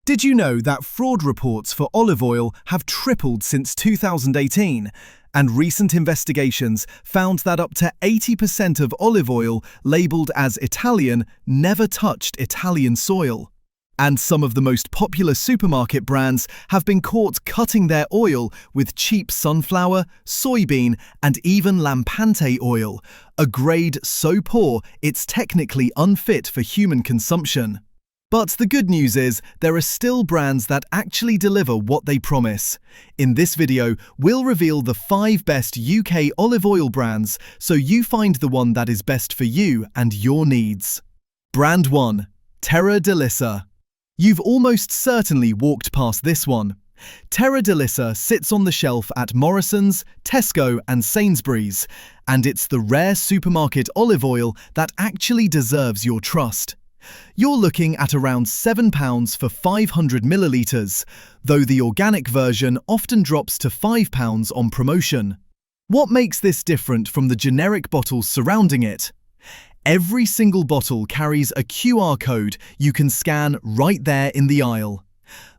Did you know that fraud reports for olive oil have tripled since 2018? And recent investigations found that up to 80% of olive oil labeled as Italian never touched Italian soil. And some of the most popular supermarket brands have been caught cutting their oil with cheap sunflower, soybean, and even lampante oil, a grade so poor it's technically unfit for human consumption. But the good news is, there are still brands that actually deliver what they promise. In this video, we'll reveal the 5 best UK olive oil brands, so you find the one that is best for you and your needs. Brand 1. Terra Delissa. You've almost certainly walked past this one. Terra Delissa sits on the shelf at Morrisons, Tesco and Sainsbury's, and it's the rare supermarket olive oil that actually deserves your trust. You're looking at around £7 for 500 millilitres, though the organic version often drops to £5 on promotion. What makes this different from the generic bottles surrounding it? Every single bottle carries a QR code you can scan right there in the aisle.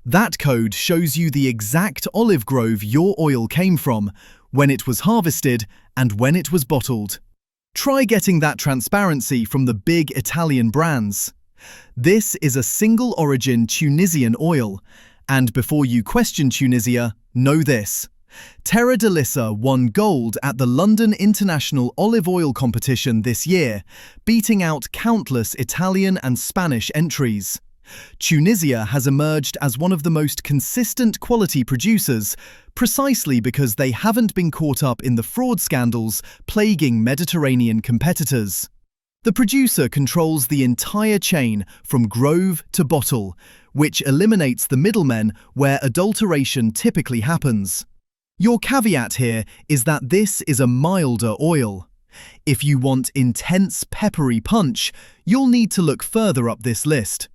That code shows you the exact olive grove your oil came from, when it was harvested, and when it was bottled. Try getting that transparency from the big Italian brands. This is a single-origin Tunisian oil, and before you question Tunisia, know this. Terra Delissa won gold at the London International Olive Oil Competition this year, beating out countless Italian and Spanish entries. Tunisia has emerged as one of the most consistent quality producers, precisely because they haven't been caught up in the fraud scandals plaguing Mediterranean competitors. The producer controls the entire chain from grove to bottle, which eliminates the middlemen where adulteration typically happens. Your caveat here is that this is a milder oil. If you want intense peppery punch, you'll need to look further up this list.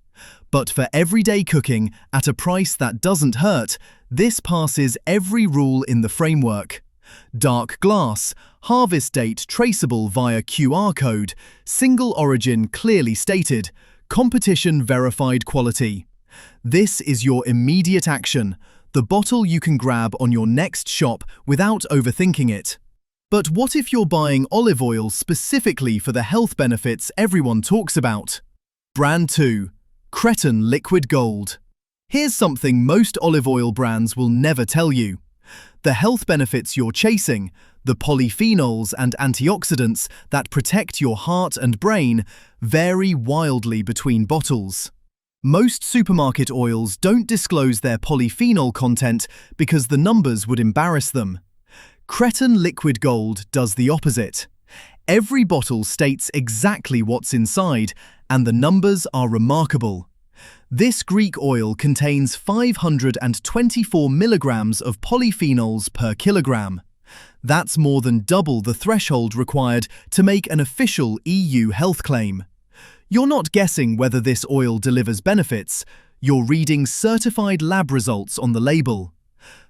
But for everyday cooking at a price that doesn't hurt, this passes every rule in the framework. Dark glass, harvest date traceable via QR code, single origin clearly stated, competition verified quality. This is your immediate action, the bottle you can grab on your next shop without overthinking it. But what if you're buying olive oil specifically for the health benefits everyone talks about? Brand 2. Creton Liquid Gold. Here's something most olive oil brands will never tell you. The health benefits you're chasing, the polyphenols and antioxidants that protect your heart and brain, vary wildly between bottles. Most supermarket oils don't disclose their polyphenol content because the numbers would embarrass them. Creton Liquid Gold does the opposite. Every bottle states exactly what's inside, and the numbers are remarkable. This Greek oil contains 524 milligrams of polyphenols per kilogram. That's more than double the threshold required to make an official EU health claim. You're not guessing whether this oil delivers benefits, you're reading certified lab results on the label.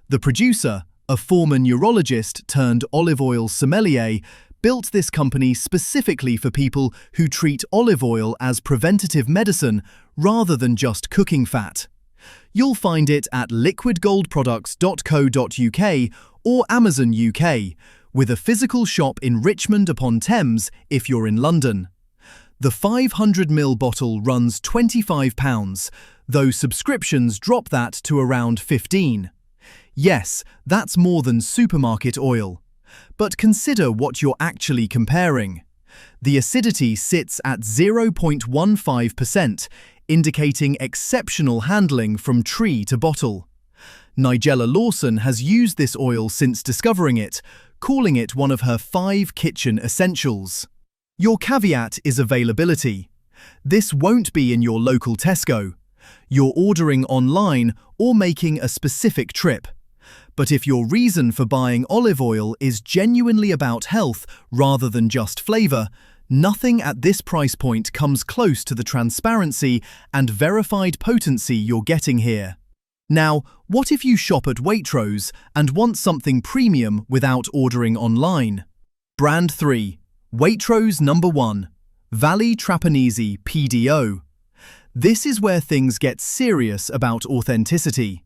The producer, a former neurologist turned olive oil sommelier, built this company specifically for people who treat olive oil as preventative medicine rather than just cooking fat. You'll find it at liquidgoldproducts.co.uk or Amazon UK, with a physical shop in Richmond upon Thames if you're in London. The 500ml bottle runs £25, though subscriptions drop that to around £15. Yes, that's more than supermarket oil. But consider what you're actually comparing. The acidity sits at 0.15%, indicating exceptional handling from tree to bottle. Nigella Lawson has used this oil since discovering it, calling it one of her 5 kitchen essentials. Your caveat is availability. This won't be in your local Tesco. You're ordering online or making a specific trip. But if your reason for buying olive oil is genuinely about health rather than just flavour, nothing at this price point comes close to the transparency and verified potency you're getting here. Now, what if you shop at Waitrose and want something premium without ordering online? Brand 3. Waitrose No. 1. Valli Trapanese PDO. This is where things get serious about authenticity.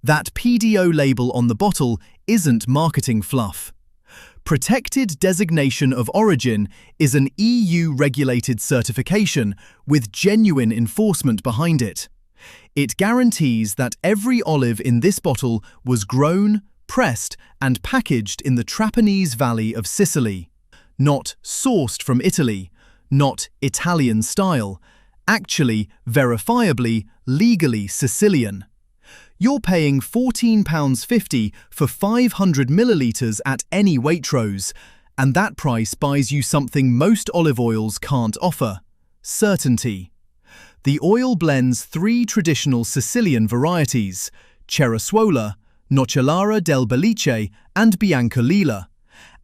That PDO label on the bottle isn't marketing fluff. Protected Designation of Origin is an EU-regulated certification with genuine enforcement behind it. It guarantees that every olive in this bottle was grown, pressed, and packaged in the Trapanese Valley of Sicily. Not sourced from Italy, not Italian style, actually, verifiably, legally Sicilian. You're paying £14.50 for 500 millilitres at any Waitrose, and that price buys you something most olive oils can't offer: certainty. The oil blends 3 traditional Sicilian varieties: Cerasuola, Nocellara del Belice, and Biancolilla,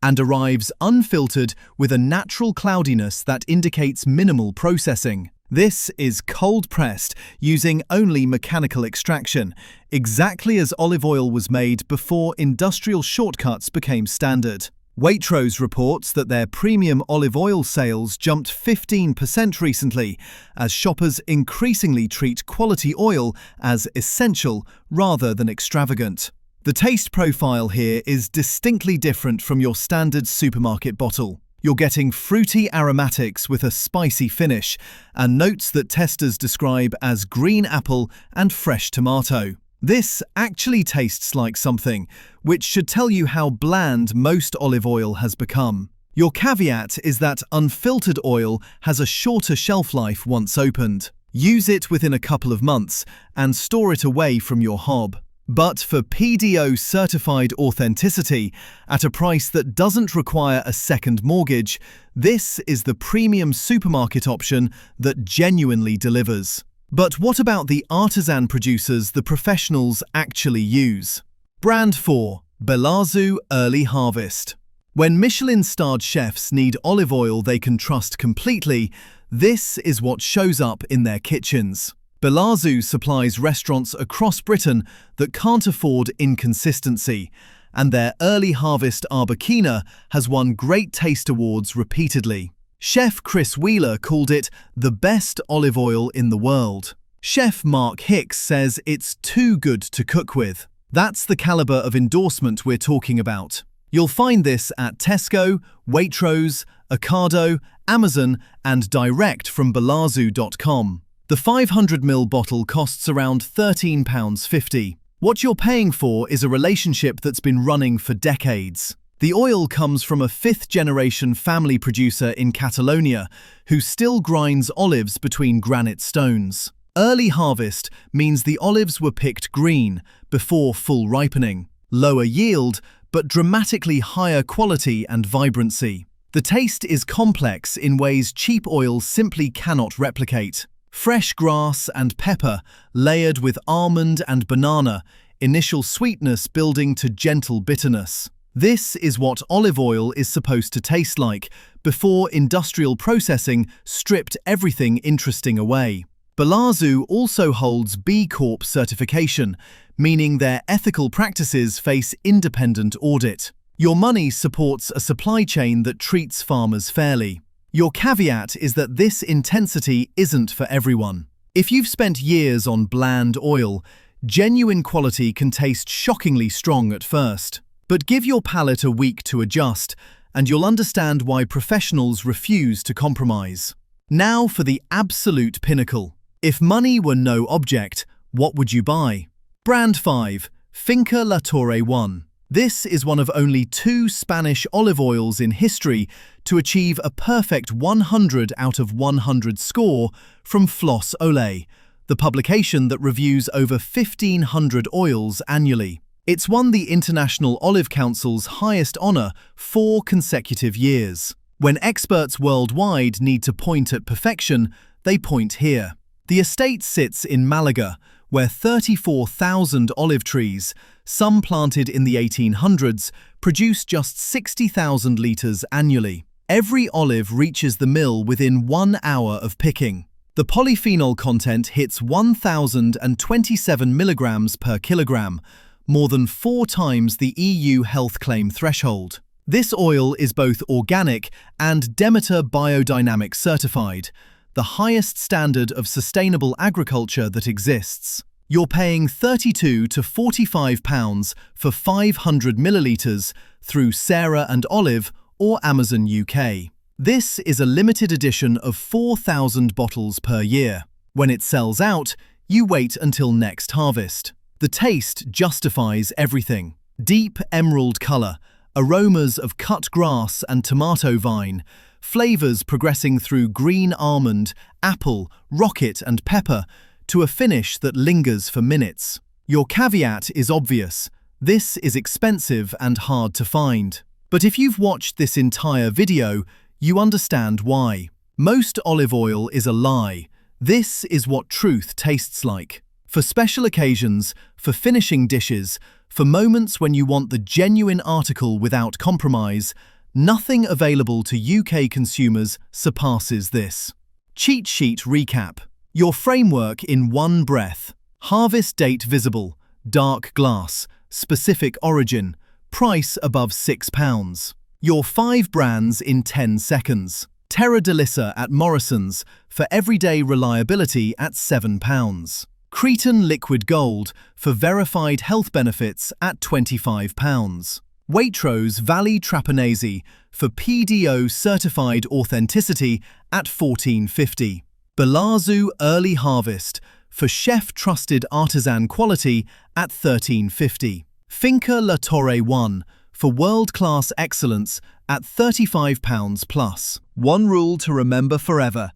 and arrives unfiltered with a natural cloudiness that indicates minimal processing. This is cold-pressed using only mechanical extraction, exactly as olive oil was made before industrial shortcuts became standard. Waitrose reports that their premium olive oil sales jumped 15% recently, as shoppers increasingly treat quality oil as essential rather than extravagant. The taste profile here is distinctly different from your standard supermarket bottle. You're getting fruity aromatics with a spicy finish, and notes that testers describe as green apple and fresh tomato. This actually tastes like something, which should tell you how bland most olive oil has become. Your caveat is that unfiltered oil has a shorter shelf life once opened. Use it within a couple of months and store it away from your hob. But for PDO certified authenticity, at a price that doesn't require a second mortgage, this is the premium supermarket option that genuinely delivers. But what about the artisan producers the professionals actually use? Brand 4. Belazou Early Harvest. When Michelin-starred chefs need olive oil they can trust completely, this is what shows up in their kitchens. Belazou supplies restaurants across Britain that can't afford inconsistency, and their Early Harvest Arbequina has won Great Taste Awards repeatedly. Chef Chris Wheeler called it the best olive oil in the world. Chef Mark Hicks says it's too good to cook with. That's the caliber of endorsement we're talking about. You'll find this at Tesco, Waitrose, Ocado, Amazon, and direct from belazou.com. The 500ml bottle costs around £13.50. What you're paying for is a relationship that's been running for decades. The oil comes from a 5th-generation family producer in Catalonia who still grinds olives between granite stones. Early harvest means the olives were picked green, before full ripening. Lower yield, but dramatically higher quality and vibrancy. The taste is complex in ways cheap oil simply cannot replicate. Fresh grass and pepper, layered with almond and banana, initial sweetness building to gentle bitterness. This is what olive oil is supposed to taste like, before industrial processing stripped everything interesting away. Belazou also holds B Corp certification, meaning their ethical practices face independent audit. Your money supports a supply chain that treats farmers fairly. Your caveat is that this intensity isn't for everyone. If you've spent years on bland oil, genuine quality can taste shockingly strong at first. But give your palate a week to adjust, and you'll understand why professionals refuse to compromise. Now for the absolute pinnacle. If money were no object, what would you buy? Brand 5. Finca La Torre 1. This is one of only 2 Spanish olive oils in history to achieve a perfect 100 out of 100 score from Flos Olé, the publication that reviews over 1,500 oils annually. It's won the International Olive Council's highest honour 4 consecutive years. When experts worldwide need to point at perfection, they point here. The estate sits in Malaga, where 34,000 olive trees, some planted in the 1800s, produce just 60,000 litres annually. Every olive reaches the mill within 1 hour of picking. The polyphenol content hits 1,027 milligrams per kilogram, more than 4 times the EU health claim threshold. This oil is both organic and Demeter Biodynamic certified. the highest standard of sustainable agriculture that exists. You're paying £32 to £45 for 500 millilitres through Sarah and Olive or Amazon UK. This is a limited edition of 4,000 bottles per year. When it sells out, you wait until next harvest. The taste justifies everything. Deep emerald colour, aromas of cut grass and tomato vine, flavours progressing through green almond, apple, rocket and pepper, to a finish that lingers for minutes. Your caveat is obvious. This is expensive and hard to find. But if you've watched this entire video, you understand why. Most olive oil is a lie. This is what truth tastes like. For special occasions, for finishing dishes, for moments when you want the genuine article without compromise, nothing available to UK consumers surpasses this. Cheat sheet recap. Your framework in one breath. Harvest date visible, dark glass, specific origin, price above £6. Your 5 brands in 10 seconds. Terra Delissa at Morrison's for everyday reliability at £7. Cretan Liquid Gold for verified health benefits at £25. Waitrose Valley Trapanese for PDO certified authenticity at £14.50. Belazu Early Harvest for chef-trusted artisan quality at £13.50. Finca La Torre 1 for world-class excellence at £35 plus. One rule to remember forever.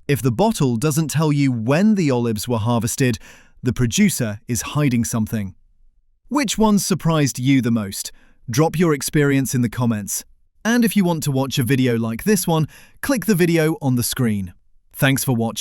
If the bottle doesn't tell you when the olives were harvested, the producer is hiding something. Which ones surprised you the most? Drop your experience in the comments. And if you want to watch a video like this one, click the video on the screen. Thanks for watching.